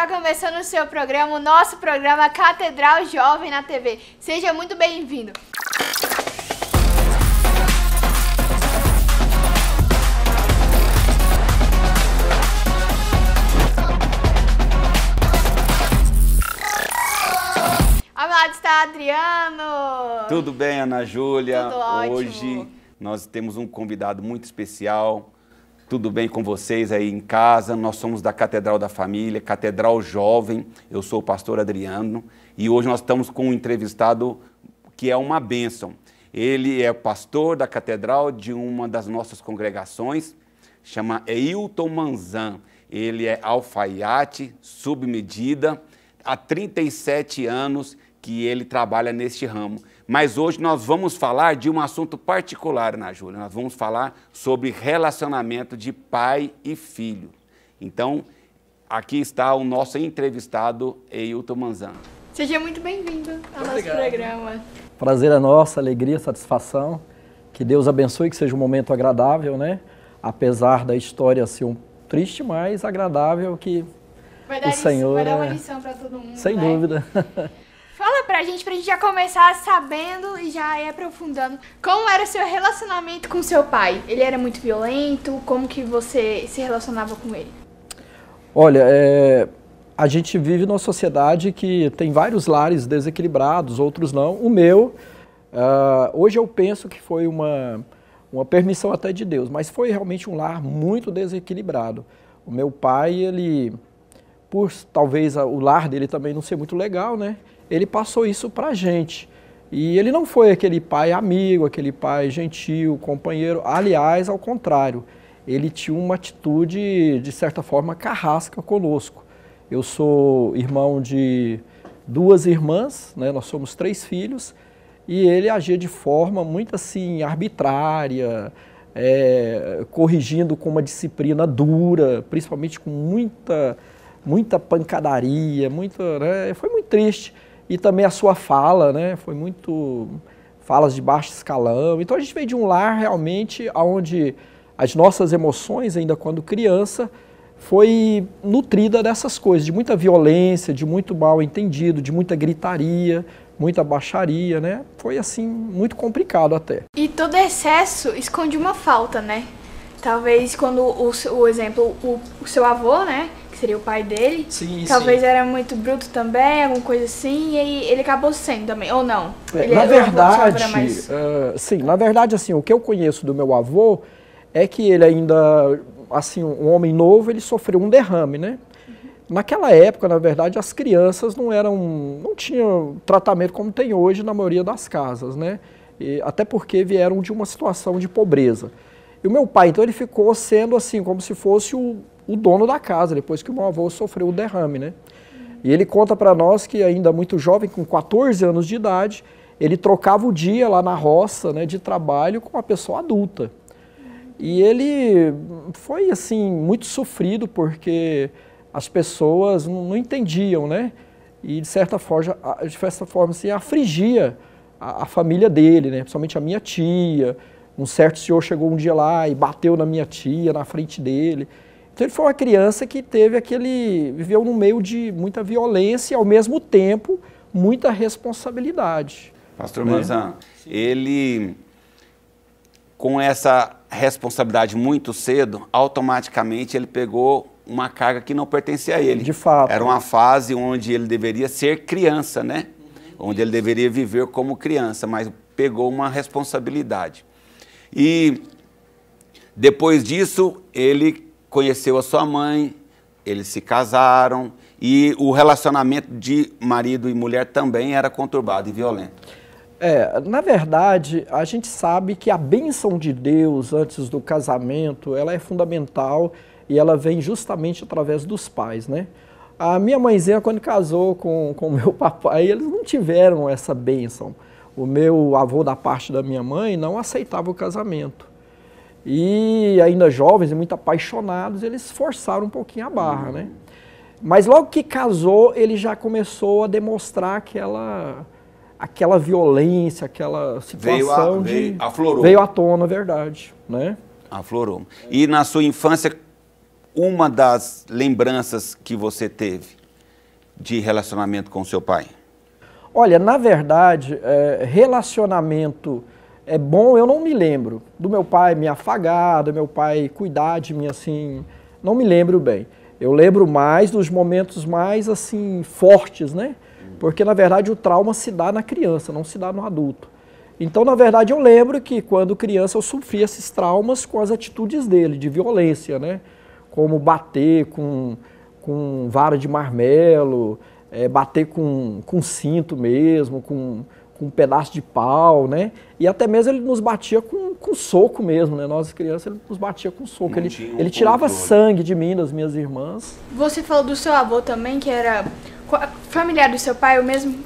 Está começando o seu programa, o nosso programa Catedral Jovem na TV. Seja muito bem-vindo. Ao meu lado está Adriano. Tudo bem, Ana Júlia? Tudo ótimo. Hoje nós temos um convidado muito especial. Tudo bem com vocês aí em casa? Nós somos da Catedral da Família, Catedral Jovem. Eu sou o pastor Adriano e hoje nós estamos com um entrevistado que é uma bênção. Ele é pastor da Catedral de uma das nossas congregações, chama Eilton Manzan. Ele é alfaiate, submedida, há 37 anos que ele trabalha neste ramo. Mas hoje nós vamos falar de um assunto particular, Ana Júlia. Nós vamos falar sobre relacionamento de pai e filho. Então, aqui está o nosso entrevistado, Eilton Manzan. Seja muito bem-vindo ao nosso programa. Prazer é nosso, alegria, satisfação. Que Deus abençoe, que seja um momento agradável, né? Apesar da história ser um triste, mas agradável que o Senhor... Vai dar uma lição para todo mundo, sem dúvida. Fala pra gente já começar sabendo e já ir aprofundando. Como era o seu relacionamento com seu pai? Ele era muito violento? Como que você se relacionava com ele? Olha, a gente vive numa sociedade que tem vários lares desequilibrados, outros não. O meu, hoje eu penso que foi uma permissão até de Deus, mas foi realmente um lar muito desequilibrado. O meu pai, ele, por talvez o lar dele também não ser muito legal, né? Ele passou isso pra gente. E ele não foi aquele pai amigo, aquele pai gentil, companheiro. Aliás, ao contrário, ele tinha uma atitude, de certa forma, carrasca conosco. Eu sou irmão de 2 irmãs, né? Nós somos 3 filhos, e ele agia de forma muito assim, arbitrária, corrigindo com uma disciplina dura, principalmente com muita pancadaria, né? Foi muito triste. E também a sua fala, né, foi muito falas de baixo escalão. Então a gente veio de um lar realmente onde as nossas emoções, ainda quando criança, foi nutrida dessas coisas, de muita violência, de muito mal entendido, de muita gritaria, muita baixaria, né? Foi assim, muito complicado até. E todo excesso esconde uma falta, né? Talvez quando o seu avô, né? Seria o pai dele, talvez era muito bruto também, alguma coisa assim, e aí ele acabou sendo também, ou não? Na verdade, assim, o que eu conheço do meu avô é que ele ainda, assim, um homem novo, ele sofreu um derrame, né? Naquela época, na verdade, as crianças não tinham tratamento como tem hoje na maioria das casas, né? Até porque vieram de uma situação de pobreza. E o meu pai, então, ele ficou sendo assim, como se fosse o dono da casa, depois que o meu avô sofreu o derrame, né? E ele conta para nós que ainda muito jovem, com 14 anos de idade, ele trocava o dia lá na roça, né, de trabalho com uma pessoa adulta. E ele foi, assim, muito sofrido porque as pessoas não entendiam, né? E, de certa forma assim, afligia a família dele, né? Principalmente a minha tia. Um certo senhor chegou um dia lá e bateu na minha tia, na frente dele. Então ele foi uma criança que viveu no meio de muita violência e ao mesmo tempo muita responsabilidade. Pastor Manzan, ele com essa responsabilidade muito cedo, automaticamente ele pegou uma carga que não pertencia a ele. De fato. Era uma fase onde ele deveria ser criança, né? Onde ele deveria viver como criança, mas pegou uma responsabilidade. E depois disso, ele conheceu a sua mãe, eles se casaram e o relacionamento de marido e mulher também era conturbado e violento. Na verdade, a gente sabe que a bênção de Deus antes do casamento, ela é fundamental e ela vem justamente através dos pais, né? A minha mãezinha, quando casou com o meu papai, eles não tiveram essa bênção. O meu avô, da parte da minha mãe, não aceitava o casamento. E ainda jovens e muito apaixonados, eles forçaram um pouquinho a barra, né? Mas logo que casou, ele já começou a demonstrar aquela violência, aquela situação aflorou. Veio à tona, verdade, né? Aflorou. E na sua infância, uma das lembranças que você teve de relacionamento com o seu pai? Olha, na verdade, relacionamento é bom, eu não me lembro. Do meu pai me afagar, do meu pai cuidar de mim, assim, não me lembro bem. Eu lembro mais dos momentos mais, assim, fortes, né? Porque, na verdade, o trauma se dá na criança, não se dá no adulto. Então, na verdade, eu lembro que quando criança eu sofri esses traumas com as atitudes dele, de violência, né? Como bater com vara de marmelo, bater com cinto mesmo, com um pedaço de pau, né? E até mesmo ele nos batia com soco mesmo, né? Nós crianças, ele nos batia com soco. Ele tirava sangue de mim, das minhas irmãs. Você falou do seu avô também, que era familiar do seu pai, o mesmo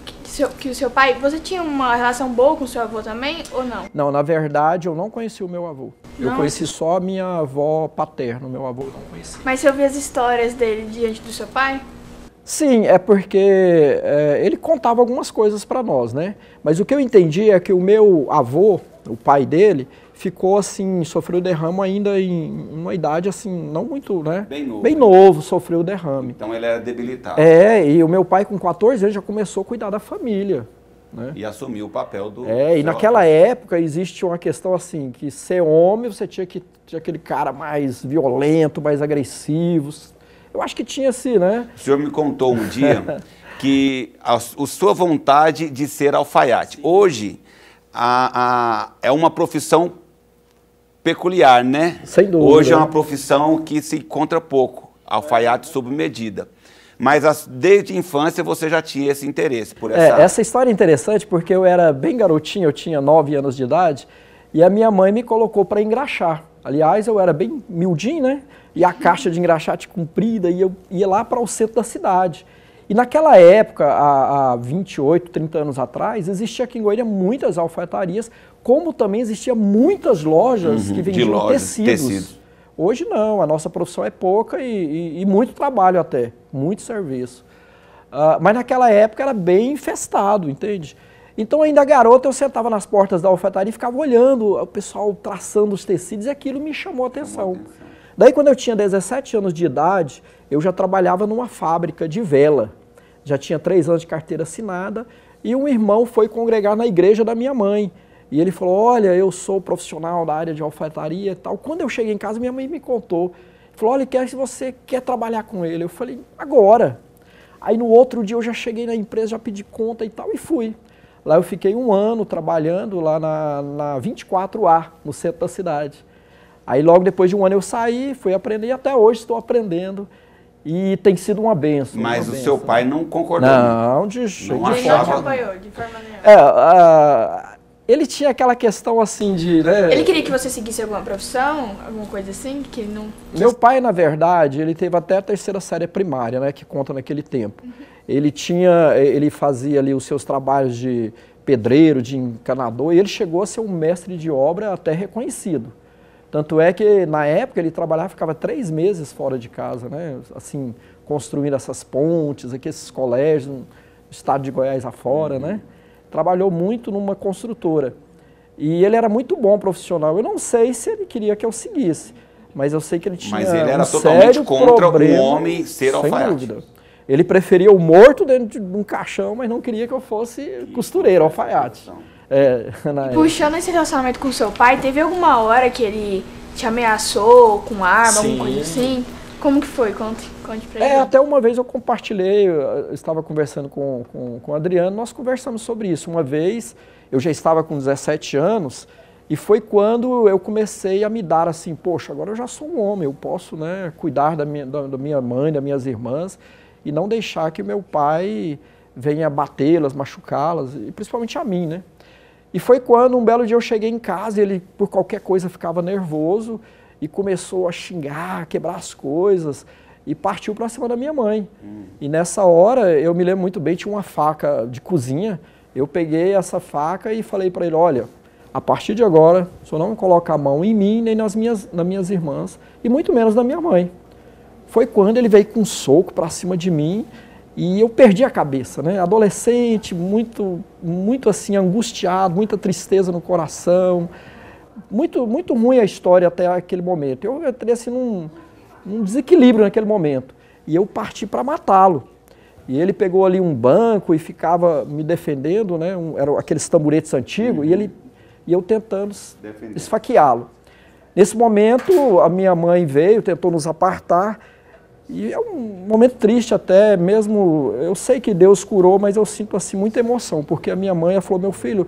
que o seu pai. Você tinha uma relação boa com o seu avô também, ou não? Não, na verdade, eu não conheci o meu avô. Não. Eu conheci só a minha avó paterna, o meu avô eu não conheci. Mas você ouvia as histórias dele diante do seu pai? Sim, é porque ele contava algumas coisas para nós, né? Mas o que eu entendi é que o meu avô, o pai dele, ficou assim, sofreu derrame ainda em uma idade assim, não muito, né? Bem novo, sofreu derrame. Então ele era debilitado. E o meu pai com 14 anos já começou a cuidar da família. Né? E assumiu o papel do... E naquela época existe uma questão assim, que ser homem você tinha que ter aquele cara mais violento, mais agressivo. Eu acho que tinha assim, né? O senhor me contou um dia que a sua vontade de ser alfaiate. Hoje é uma profissão peculiar, né? Sem dúvida. Hoje é uma profissão que se encontra pouco, alfaiate sob medida. Mas desde a infância você já tinha esse interesse por essa... Essa história é interessante porque eu era bem garotinho, eu tinha 9 anos de idade, e a minha mãe me colocou para engraxar. Aliás, eu era bem miudinho, né? E a caixa de engraxate comprida, e eu ia lá para o centro da cidade. E naquela época, há 28, 30 anos atrás, existia aqui em Goiânia muitas alfaiatarias, como também existia muitas lojas que vendiam tecidos. Hoje não, a nossa profissão é pouca e muito trabalho até, muito serviço. Mas naquela época era bem infestado, entende? Então ainda garota eu sentava nas portas da alfaiataria e ficava olhando o pessoal traçando os tecidos e aquilo me chamou a atenção. Daí quando eu tinha 17 anos de idade, eu já trabalhava numa fábrica de vela. Já tinha 3 anos de carteira assinada e um irmão foi congregar na igreja da minha mãe. E ele falou, olha, eu sou profissional da área de alfaiataria e tal. Quando eu cheguei em casa, minha mãe me contou. Falou, olha, se você quer trabalhar com ele. Eu falei, agora. Aí no outro dia eu já cheguei na empresa, já pedi conta e tal e fui. Lá eu fiquei 1 ano trabalhando lá na 24A, no centro da cidade. Aí logo depois de 1 ano eu saí, fui aprender e até hoje estou aprendendo. E tem sido uma benção. Mas o seu pai não concordou? Não, de jeito nenhum. Ele não te apoiou de forma nenhuma? Ele tinha aquela questão assim de... Né? Ele queria que você seguisse alguma profissão, alguma coisa assim? Que ele não... Meu pai, na verdade, ele teve até a 3ª série primária, né, que conta naquele tempo. Ele fazia ali os seus trabalhos de pedreiro, de encanador, e ele chegou a ser um mestre de obra até reconhecido. Tanto é que, na época, ele trabalhava, ficava 3 meses fora de casa, né? Assim, construindo essas pontes, aqui, esses colégios, no estado de Goiás afora, né? Trabalhou muito numa construtora. E ele era muito bom profissional. Eu não sei se ele queria que eu seguisse, mas eu sei que ele tinha ele era um totalmente sério contra problema, o homem ser alfaiate. Sem dúvida. Ele preferia o morto dentro de um caixão, mas não queria que eu fosse costureiro, alfaiate. Puxando esse relacionamento com o seu pai, teve alguma hora que ele te ameaçou com arma, alguma coisa assim? Como que foi? Conte pra ele. Até uma vez eu compartilhei, eu estava conversando com o Adriano, nós conversamos sobre isso. Uma vez, eu já estava com 17 anos, e foi quando eu comecei a me dar assim, poxa, agora eu já sou um homem, eu posso, né, cuidar da minha mãe, das minhas irmãs, e não deixar que meu pai venha batê-las, machucá-las, e principalmente a mim, né? E foi quando um belo dia eu cheguei em casa e ele, por qualquer coisa, ficava nervoso e começou a xingar, a quebrar as coisas e partiu para cima da minha mãe. E nessa hora, eu me lembro muito bem, tinha uma faca de cozinha, eu peguei essa faca e falei para ele, olha, a partir de agora, o senhor não coloca a mão em mim nem nas minhas irmãs e muito menos na minha mãe. Foi quando ele veio com um soco para cima de mim e eu perdi a cabeça, né? Adolescente, muito assim, angustiado, muita tristeza no coração, muito ruim a história até aquele momento. Eu entrei assim num desequilíbrio naquele momento e eu parti para matá-lo. E ele pegou ali um banco e ficava me defendendo, né? Eram aqueles tamboretes antigos, e eu tentando esfaqueá-lo. Nesse momento, a minha mãe veio, tentou nos apartar, e é um momento triste até, mesmo, eu sei que Deus curou, mas eu sinto assim muita emoção, porque a minha mãe falou, meu filho,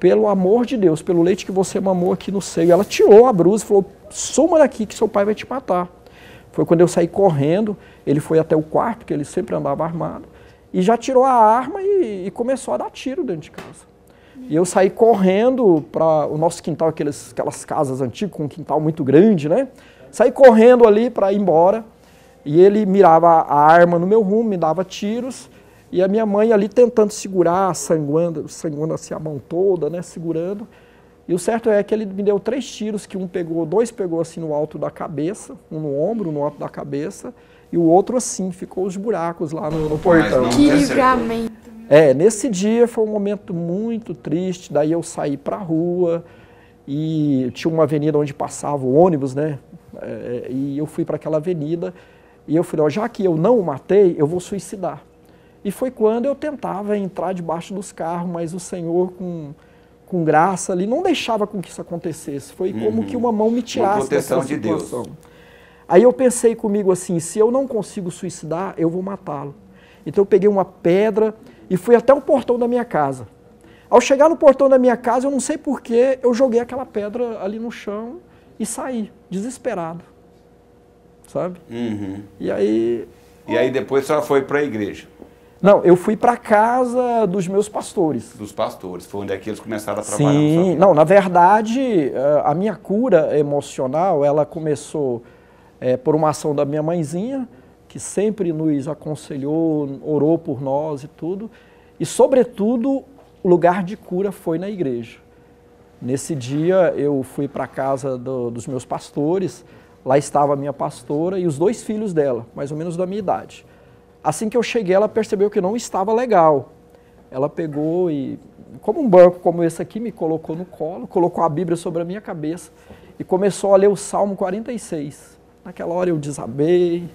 pelo amor de Deus, pelo leite que você mamou aqui no seio, ela tirou a brusa e falou, suma daqui que seu pai vai te matar. Foi quando eu saí correndo, ele foi até o quarto, porque ele sempre andava armado, e já tirou a arma e começou a dar tiro dentro de casa. E eu saí correndo para o nosso quintal, aquelas casas antigas com um quintal muito grande, né? Saí correndo ali para ir embora, e ele mirava a arma no meu rumo, me dava tiros, e a minha mãe ali tentando segurar, sanguando assim a mão toda, né? Segurando. E o certo é que ele me deu 3 tiros, que dois pegou assim no alto da cabeça, um no ombro, no alto da cabeça, e o outro assim, ficou os buracos lá no portão. Que livramento! Nesse dia foi um momento muito triste, daí eu saí para a rua, e tinha uma avenida onde passava o ônibus, né? E eu fui para aquela avenida, e eu falei, ó, já que eu não o matei, eu vou suicidar. E foi quando eu tentava entrar debaixo dos carros, mas o Senhor, com graça ali, não deixava com que isso acontecesse. Foi como que uma mão me tirasse dessa situação. De Deus. Aí eu pensei comigo assim, se eu não consigo suicidar, eu vou matá-lo. Então eu peguei uma pedra e fui até o portão da minha casa. Ao chegar no portão da minha casa, eu não sei porquê, eu joguei aquela pedra ali no chão e saí, desesperado. Sabe? E aí... E aí depois só foi para a igreja? Não, eu fui para a casa dos meus pastores. Dos pastores, foi onde é que eles começaram a trabalhar? Sim, não, na verdade, a minha cura emocional, ela começou por uma ação da minha mãezinha, que sempre nos aconselhou, orou por nós e tudo. E, sobretudo, o lugar de cura foi na igreja. Nesse dia, eu fui para a casa dos meus pastores, lá estava a minha pastora e os 2 filhos dela, mais ou menos da minha idade. Assim que eu cheguei, ela percebeu que não estava legal. Ela pegou e, como um banco como esse aqui, me colocou no colo, colocou a Bíblia sobre a minha cabeça e começou a ler o Salmo 46. Naquela hora eu desabei.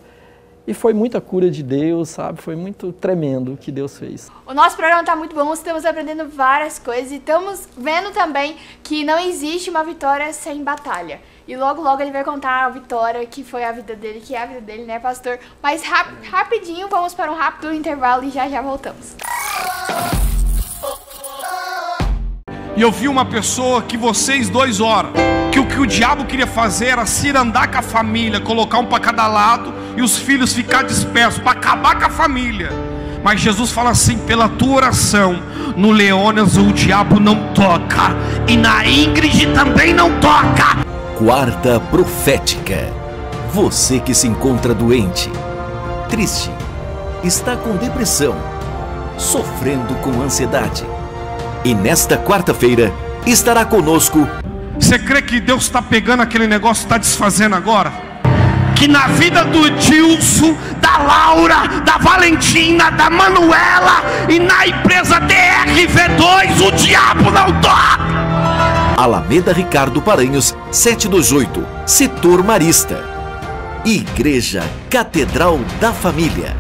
E foi muita cura de Deus, sabe? Foi muito tremendo o que Deus fez. O nosso programa está muito bom, estamos aprendendo várias coisas e estamos vendo também que não existe uma vitória sem batalha. E logo, logo ele vai contar a vitória que foi a vida dele, que é a vida dele, né, pastor? Mas rapidinho, vamos para um rápido intervalo e já voltamos. E eu vi uma pessoa que vocês 2 oram, que o que o diabo queria fazer era cirandar com a família, colocar um para cada lado e os filhos ficar dispersos, para acabar com a família. Mas Jesus fala assim, pela tua oração, no Leônidas o diabo não toca, e na Ingrid também não toca. Quarta Profética. Você que se encontra doente, triste, está com depressão, sofrendo com ansiedade. E nesta quarta-feira estará conosco. Você crê que Deus está pegando aquele negócio e está desfazendo agora? Que na vida do Dilson, da Laura, da Valentina, da Manuela e na empresa DRV2 o diabo não toca. Alameda Ricardo Paranhos, 728, Setor Marista. Igreja Catedral da Família.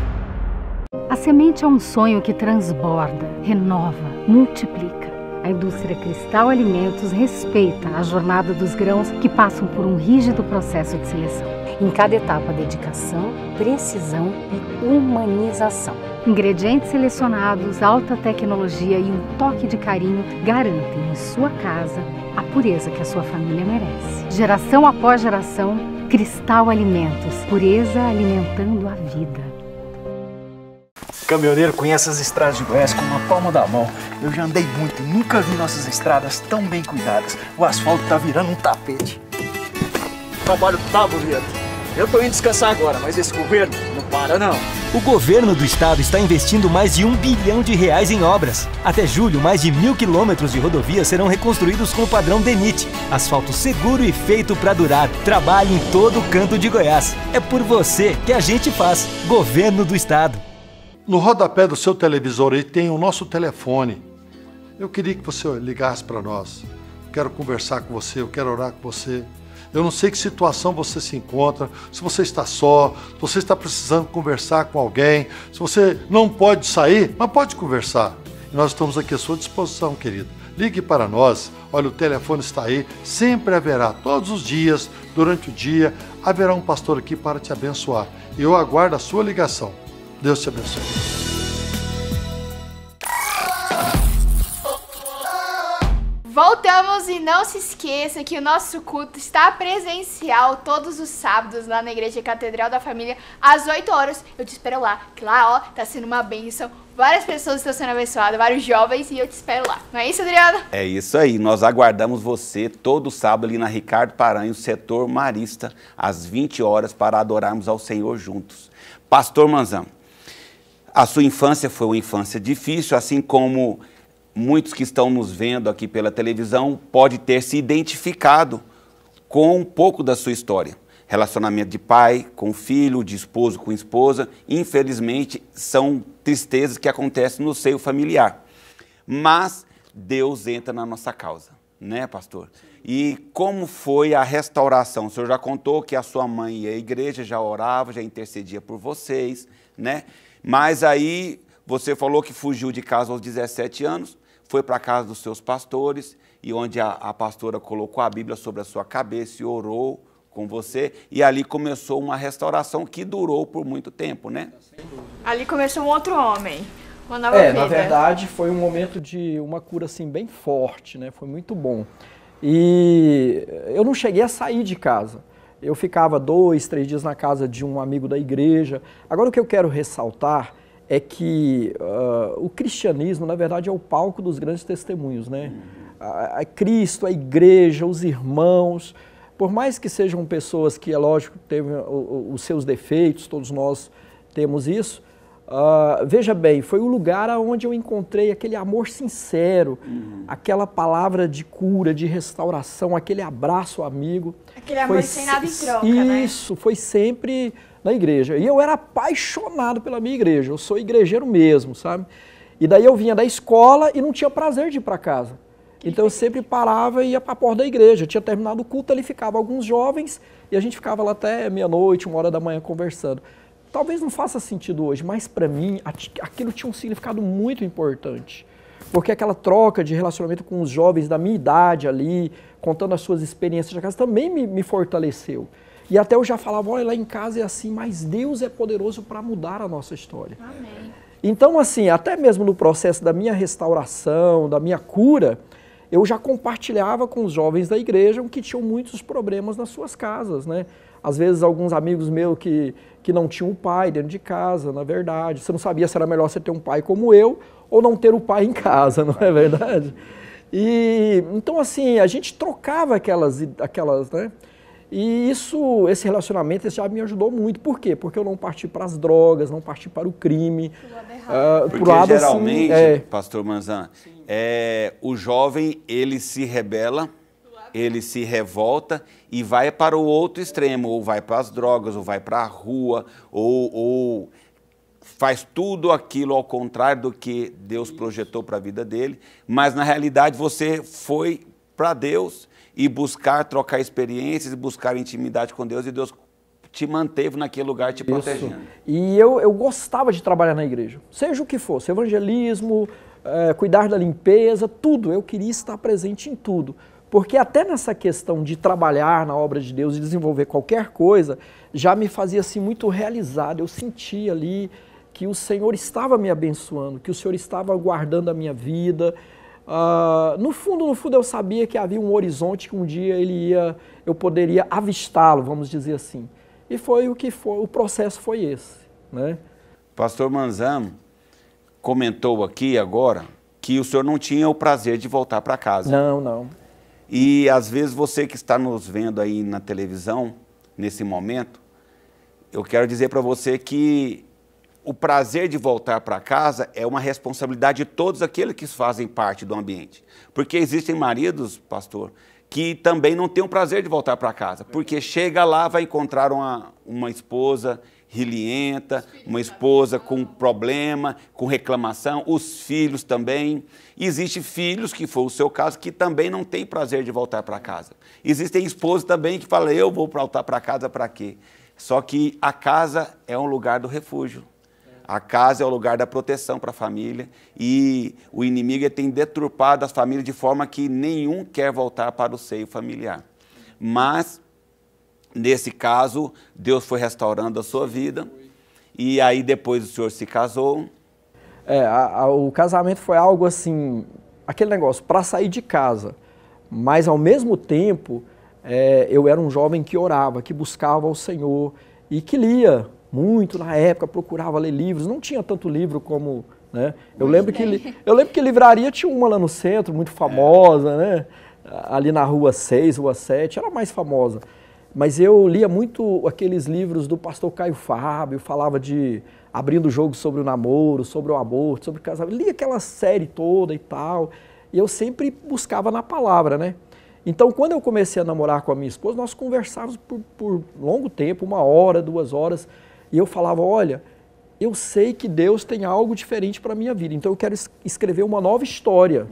A semente é um sonho que transborda, renova, multiplica. A indústria Cristal Alimentos respeita a jornada dos grãos que passam por um rígido processo de seleção. Em cada etapa, dedicação, precisão e humanização. Ingredientes selecionados, alta tecnologia e um toque de carinho garantem em sua casa a pureza que a sua família merece. Geração após geração, Cristal Alimentos. Pureza alimentando a vida. Caminhoneiro conhece as estradas de Goiás com uma palma da mão. Eu já andei muito e nunca vi nossas estradas tão bem cuidadas. O asfalto tá virando um tapete. O trabalho tá bonito. Eu tô indo descansar agora, mas esse governo não para não. O governo do estado está investindo mais de R$1 bilhão em obras. Até julho, mais de 1.000 quilômetros de rodovias serão reconstruídos com o padrão DENIT. Asfalto seguro e feito para durar. Trabalhe em todo canto de Goiás. É por você que a gente faz. Governo do estado. No rodapé do seu televisor aí tem o nosso telefone. Eu queria que você ligasse para nós. Eu quero conversar com você, eu quero orar com você. Eu não sei que situação você se encontra, se você está só, se você está precisando conversar com alguém, se você não pode sair, mas pode conversar. E nós estamos aqui à sua disposição, querido. Ligue para nós, olha, o telefone está aí, sempre haverá, todos os dias, durante o dia, haverá um pastor aqui para te abençoar. E eu aguardo a sua ligação. Deus te abençoe. Voltamos e não se esqueça que o nosso culto está presencial todos os sábados lá na Igreja Catedral da Família, às 8 horas. Eu te espero lá, que lá, ó, tá sendo uma bênção. Várias pessoas estão sendo abençoadas, vários jovens, e eu te espero lá. Não é isso, Adriano? É isso aí. Nós aguardamos você todo sábado ali na Ricardo Paranhos, setor Marista, às 20 horas, para adorarmos ao Senhor juntos. Pastor Manzan, a sua infância foi uma infância difícil, assim como muitos que estão nos vendo aqui pela televisão pode ter se identificado com um pouco da sua história. Relacionamento de pai com filho, de esposo com esposa, infelizmente são tristezas que acontecem no seio familiar. Mas Deus entra na nossa causa, né, pastor? E como foi a restauração? O senhor já contou que a sua mãe e a igreja já orava, já intercedia por vocês, né? Mas aí você falou que fugiu de casa aos 17 anos, foi para a casa dos seus pastores, e onde a pastora colocou a Bíblia sobre a sua cabeça e orou com você, e ali começou uma restauração que durou por muito tempo, né? Ali começou um outro homem, uma nova vida. Na verdade, foi um momento de uma cura assim bem forte, né? Foi muito bom. E eu não cheguei a sair de casa. Eu ficava 2, 3 dias na casa de um amigo da igreja. Agora, o que eu quero ressaltar é que o cristianismo, na verdade, é o palco dos grandes testemunhos, né? A Cristo, a igreja, os irmãos, por mais que sejam pessoas que, é lógico, têm os seus defeitos, todos nós temos isso, veja bem, foi o lugar onde eu encontrei aquele amor sincero, aquela palavra de cura, de restauração, aquele abraço amigo. Aquele amor sem nada em troca, né? Isso, foi sempre na igreja. E eu era apaixonado pela minha igreja, eu sou igrejeiro mesmo, sabe? E daí eu vinha da escola e não tinha prazer de ir para casa. Então eu sempre parava e ia para a porta da igreja. Eu tinha terminado o culto, ali ficava alguns jovens e a gente ficava lá até meia-noite, 1 hora da manhã conversando. Talvez não faça sentido hoje, mas para mim aquilo tinha um significado muito importante. Porque aquela troca de relacionamento com os jovens da minha idade ali, contando as suas experiências de casa, também me fortaleceu. E até eu já falava, olha, lá em casa é assim, mas Deus é poderoso para mudar a nossa história. Amém. Então, assim, até mesmo no processo da minha restauração, da minha cura, eu já compartilhava com os jovens da igreja que tinham muitos problemas nas suas casas, né? Às vezes, alguns amigos meus que não tinham um pai dentro de casa, na verdade. Você não sabia se era melhor você ter um pai como eu ou não ter o pai em casa, não é verdade? E, então, assim, a gente trocava aquelas, né? E esse relacionamento já me ajudou muito. Por quê? Porque eu não parti para as drogas, não parti para o crime. Porque lado, geralmente, assim, pastor Manzan, o jovem, ele se rebela, ele se revolta e vai para o outro extremo, ou vai para as drogas, ou vai para a rua, ou faz tudo aquilo ao contrário do que Deus projetou para a vida dele. Mas, na realidade, você foi para Deus e buscar trocar experiências, e buscar intimidade com Deus, e Deus te manteve naquele lugar te protegendo. E eu gostava de trabalhar na igreja, seja o que fosse, evangelismo, cuidar da limpeza, tudo, eu queria estar presente em tudo. Porque até nessa questão de trabalhar na obra de Deus e desenvolver qualquer coisa, já me fazia assim muito realizado, eu sentia ali que o Senhor estava me abençoando, que o Senhor estava guardando a minha vida. No fundo eu sabia que havia um horizonte que um dia eu poderia avistá-lo, vamos dizer assim. E foi o processo foi esse, né? Pastor Manzan comentou aqui agora que o senhor não tinha o prazer de voltar para casa. Não. E às vezes você que está nos vendo aí na televisão, nesse momento, eu quero dizer para você que o prazer de voltar para casa é uma responsabilidade de todos aqueles que fazem parte do ambiente. Porque existem maridos, pastor, que também não têm o prazer de voltar para casa. Porque chega lá, vai encontrar uma esposa rilhenta, uma esposa com problema, com reclamação, os filhos também. Existem filhos, que foi o seu caso, que também não têm prazer de voltar para casa. Existem esposas também que falam, eu vou voltar para casa para quê? Só que a casa é um lugar do refúgio. A casa é o lugar da proteção para a família e o inimigo tem deturpado as famílias de forma que nenhum quer voltar para o seio familiar. Mas, nesse caso, Deus foi restaurando a sua vida e aí depois o senhor se casou. O casamento foi algo assim, aquele negócio, para sair de casa, mas ao mesmo tempo eu era um jovem que orava, que buscava o Senhor e que lia muito na época, procurava ler livros, não tinha tanto livro como, né? Eu lembro que livraria tinha uma lá no centro, muito famosa, né? Ali na Rua 6, Rua 7, era a mais famosa. Mas eu lia muito aqueles livros do pastor Caio Fábio, falava de abrindo o jogo sobre o namoro, sobre o aborto, sobre o casamento, lia aquela série toda e tal, e eu sempre buscava na palavra, né? Então, quando eu comecei a namorar com a minha esposa, nós conversávamos por longo tempo, 1 hora, 2 horas, e eu falava, olha, eu sei que Deus tem algo diferente para a minha vida, então eu quero escrever uma nova história.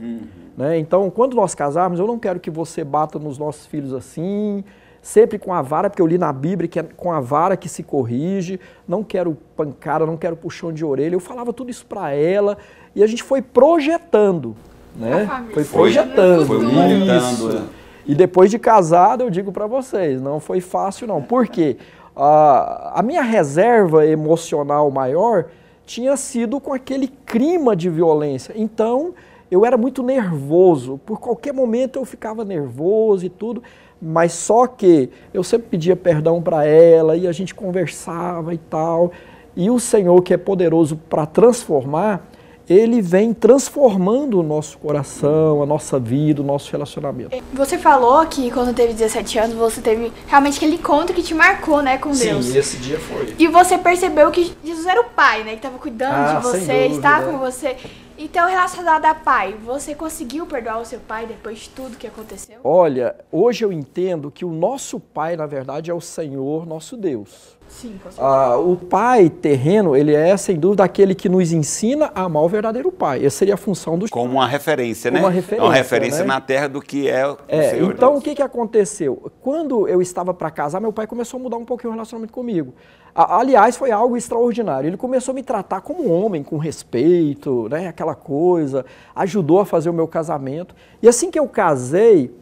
Né? Então, quando nós casarmos, eu não quero que você bata nos nossos filhos assim, sempre com a vara, porque eu li na Bíblia que é com a vara que se corrige, não quero pancada, não quero puxão de orelha. Eu falava tudo isso para ela e a gente foi projetando, né? Foi projetando. Foi projetando. E depois de casado, eu digo para vocês, não foi fácil não. Por quê? A minha reserva emocional maior tinha sido com aquele clima de violência. Então, eu era muito nervoso. Por qualquer momento eu ficava nervoso e tudo. Mas só que eu sempre pedia perdão para ela e a gente conversava e tal. E o Senhor, que é poderoso para transformar, Ele vem transformando o nosso coração, a nossa vida, o nosso relacionamento. Você falou que quando teve 17 anos, você teve realmente aquele encontro que te marcou, né, com Deus. Sim, esse dia foi. E você percebeu que Jesus era o Pai, né, que estava cuidando de você, estava com você. Então, relacionado a pai, você conseguiu perdoar o seu pai depois de tudo que aconteceu? Olha, hoje eu entendo que o nosso pai, na verdade, é o Senhor, nosso Deus. Sim, com certeza. O pai terreno, ele é, sem dúvida, aquele que nos ensina a amar o verdadeiro pai. Essa seria a função do... Como uma referência, né? Uma referência, uma referência, né? Na terra do que é o Senhor. Então, Deus. O que aconteceu? Quando eu estava para casar, meu pai começou a mudar um pouquinho o relacionamento comigo. Aliás, foi algo extraordinário. Ele começou a me tratar como um homem, com respeito, né? Aquela coisa. Ajudou a fazer o meu casamento. E assim que eu casei,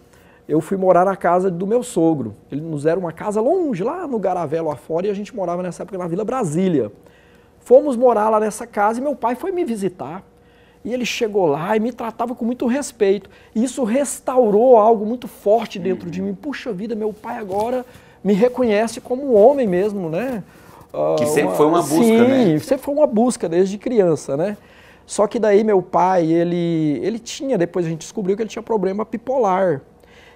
eu fui morar na casa do meu sogro. Ele nos era uma casa longe, lá no Garavelo afora, e a gente morava nessa época na Vila Brasília. Fomos morar lá nessa casa e meu pai foi me visitar. E ele chegou lá e me tratava com muito respeito. E isso restaurou algo muito forte dentro de mim. Puxa vida, meu pai agora me reconhece como um homem mesmo, né? Que sempre foi uma busca, né? Sim, sempre foi uma busca desde criança, né? Só que daí meu pai, ele tinha, depois a gente descobriu que ele tinha problema bipolar.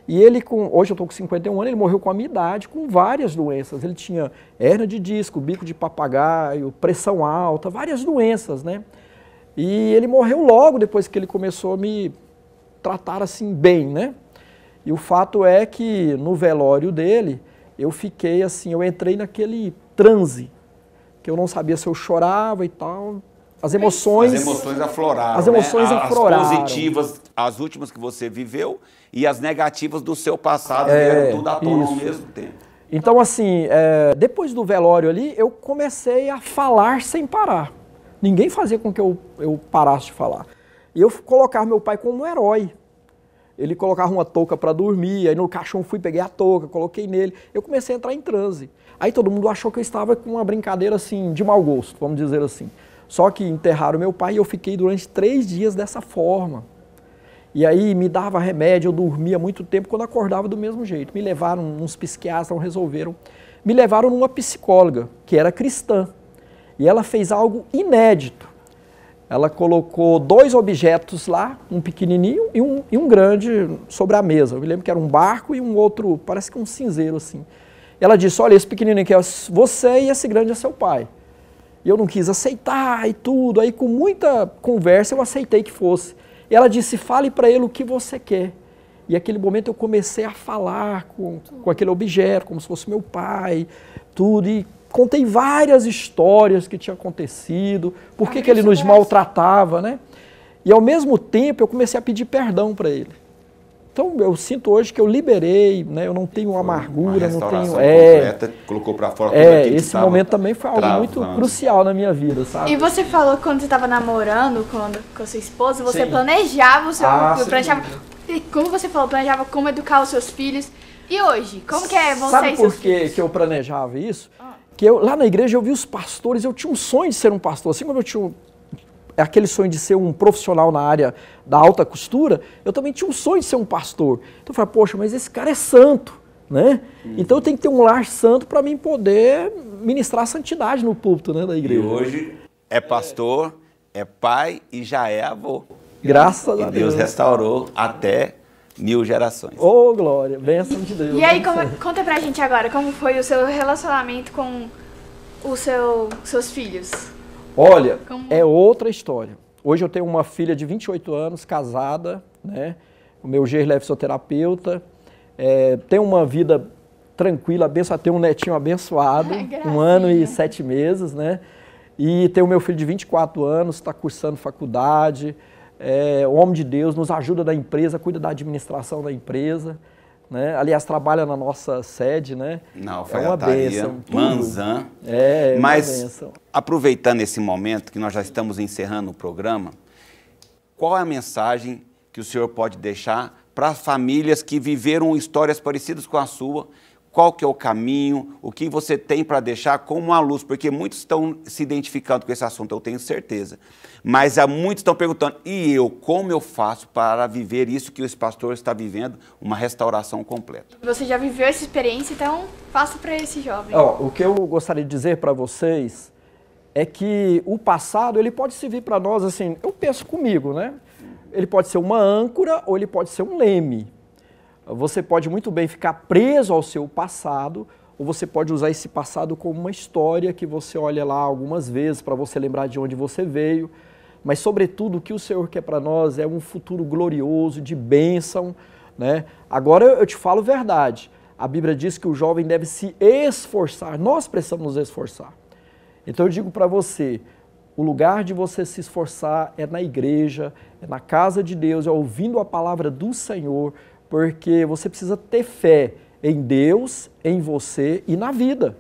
E ele, hoje eu estou com 51 anos, ele morreu com a minha idade, com várias doenças. Ele tinha hérnia de disco, bico de papagaio, pressão alta, várias doenças, né? E ele morreu logo depois que ele começou a me tratar assim bem, né? E o fato é que no velório dele, eu fiquei assim, eu entrei naquele transe, que eu não sabia se eu chorava e tal. As emoções afloraram. As emoções afloraram. As positivas, as últimas que você viveu, e as negativas do seu passado vieram tudo à tona ao mesmo tempo. Então, assim, depois do velório ali, eu comecei a falar sem parar. Ninguém fazia com que eu parasse de falar. E eu colocava meu pai como um herói. Ele colocava uma touca para dormir, aí no caixão fui, peguei a touca, coloquei nele. Eu comecei a entrar em transe. Aí todo mundo achou que eu estava com uma brincadeira assim, de mau gosto, vamos dizer assim. Só que enterraram meu pai e eu fiquei durante 3 dias dessa forma. E aí me dava remédio, eu dormia muito tempo, quando acordava do mesmo jeito. Me levaram, uns psiquiatras resolveram. Me levaram numa psicóloga, que era cristã. E ela fez algo inédito. Ela colocou 2 objetos lá, um pequenininho e um grande sobre a mesa. Eu me lembro que era um barco e um outro, parece que um cinzeiro assim. Ela disse, olha, esse pequenininho aqui é você e esse grande é seu pai. E eu não quis aceitar e tudo. Aí com muita conversa eu aceitei que fosse. E ela disse, fale para ele o que você quer. E naquele momento eu comecei a falar com aquele objeto, como se fosse meu pai, tudo. E contei várias histórias que tinham acontecido, por que ele nos maltratava, né? E ao mesmo tempo eu comecei a pedir perdão para ele. Então eu sinto hoje que eu liberei, né? Eu não tenho amargura, não tenho... completa, colocou para fora tudo aquilo esse momento também foi algo muito crucial na minha vida, sabe? E você falou que quando você estava namorando com a sua esposa, você planejava o seu... Como você falou, planejava como educar os seus filhos. E hoje, como que é você Sabe por que eu planejava isso? Que lá na igreja eu vi os pastores, eu tinha um sonho de ser um pastor, assim como eu tinha aquele sonho de ser um profissional na área da alta costura, eu também tinha um sonho de ser um pastor. Então eu falei, poxa, mas esse cara é santo, né? Então eu tenho que ter um lar santo para mim poder ministrar a santidade no púlpito, né, da igreja. E hoje é pastor, é pai e já é avô. Graças a Deus. E Deus restaurou até 1000 gerações. Ô, glória, bênção de Deus. E aí, conta pra gente agora, como foi o seu relacionamento com os seus filhos? Olha, é outra história. Hoje eu tenho uma filha de 28 anos, casada, né? O meu genro é fisioterapeuta, tenho uma vida tranquila, abençoada, tenho um netinho abençoado, 1 ano e 7 meses, né? E tenho o meu filho de 24 anos, está cursando faculdade, o homem de Deus, nos ajuda da empresa, cuida da administração da empresa, né? Aliás, trabalha na nossa sede, né? Na alfaiataria Manzan. Mas, uma bênção. Aproveitando esse momento que nós já estamos encerrando o programa, qual é a mensagem que o senhor pode deixar para famílias que viveram histórias parecidas com a sua? Qual que é o caminho? O que você tem para deixar como uma luz? Porque muitos estão se identificando com esse assunto, eu tenho certeza. Mas muitos estão perguntando, e eu, como eu faço para viver isso que esse pastor está vivendo, uma restauração completa? Você já viveu essa experiência, então faça para esse jovem. O que eu gostaria de dizer para vocês é que o passado, ele pode servir para nós, assim, eu penso comigo, né? Ele pode ser uma âncora ou ele pode ser um leme. Você pode muito bem ficar preso ao seu passado, ou você pode usar esse passado como uma história que você olha lá algumas vezes para você lembrar de onde você veio. Mas, sobretudo, o que o Senhor quer para nós é um futuro glorioso, de bênção, né? Agora eu te falo verdade. A Bíblia diz que o jovem deve se esforçar. Nós precisamos nos esforçar. Então eu digo para você, o lugar de você se esforçar é na igreja, é na casa de Deus, é ouvindo a palavra do Senhor, porque você precisa ter fé em Deus, em você e na vida.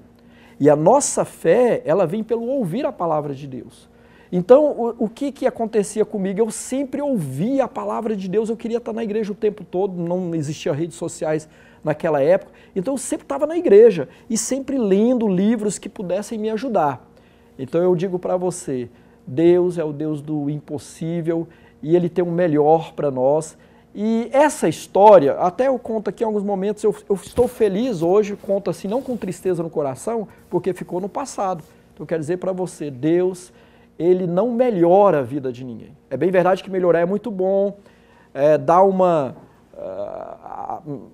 E a nossa fé, ela vem pelo ouvir a palavra de Deus. Então, o que acontecia comigo? Eu sempre ouvia a palavra de Deus, eu queria estar na igreja o tempo todo, não existia redes sociais naquela época, então eu sempre estava na igreja e sempre lendo livros que pudessem me ajudar. Então eu digo para você, Deus é o Deus do impossível e Ele tem o melhor para nós. E essa história, até eu conto aqui em alguns momentos, eu estou feliz hoje, conto assim, não com tristeza no coração, porque ficou no passado. Então eu quero dizer para você, Deus, Ele não melhora a vida de ninguém. É bem verdade que melhorar é muito bom, dar uma...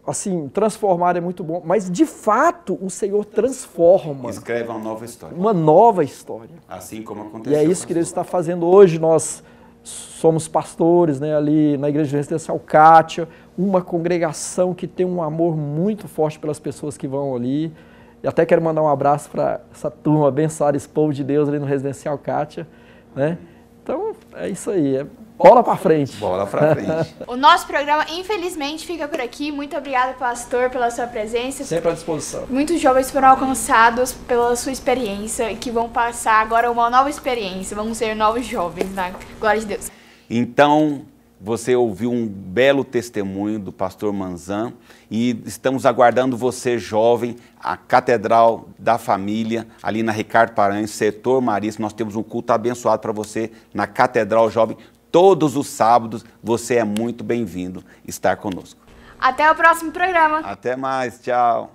assim, transformar é muito bom, mas de fato o Senhor transforma. Escreve uma nova história. Uma nova história. Assim como aconteceu. E é isso que Deus está fazendo hoje. Nós somos pastores, né, ali na Igreja Residencial Kátia, uma congregação que tem um amor muito forte pelas pessoas que vão ali. E até quero mandar um abraço para essa turma abençoada, esse povo de Deus ali no Residencial Kátia, né? Então, é isso aí. Bola pra frente. Bola pra frente. O nosso programa, infelizmente, fica por aqui. Muito obrigada, pastor, pela sua presença. Sempre à disposição. Muitos jovens foram alcançados pela sua experiência e que vão passar agora uma nova experiência. Vão ser novos jovens, na glória de Deus. Então, você ouviu um belo testemunho do pastor Manzan e estamos aguardando você, jovem, a Catedral da Família, ali na Ricardo Paranhos, setor Marista. Nós temos um culto abençoado para você na Catedral Jovem. Todos os sábados, você é muito bem-vindo estar conosco. Até o próximo programa. Até mais, tchau.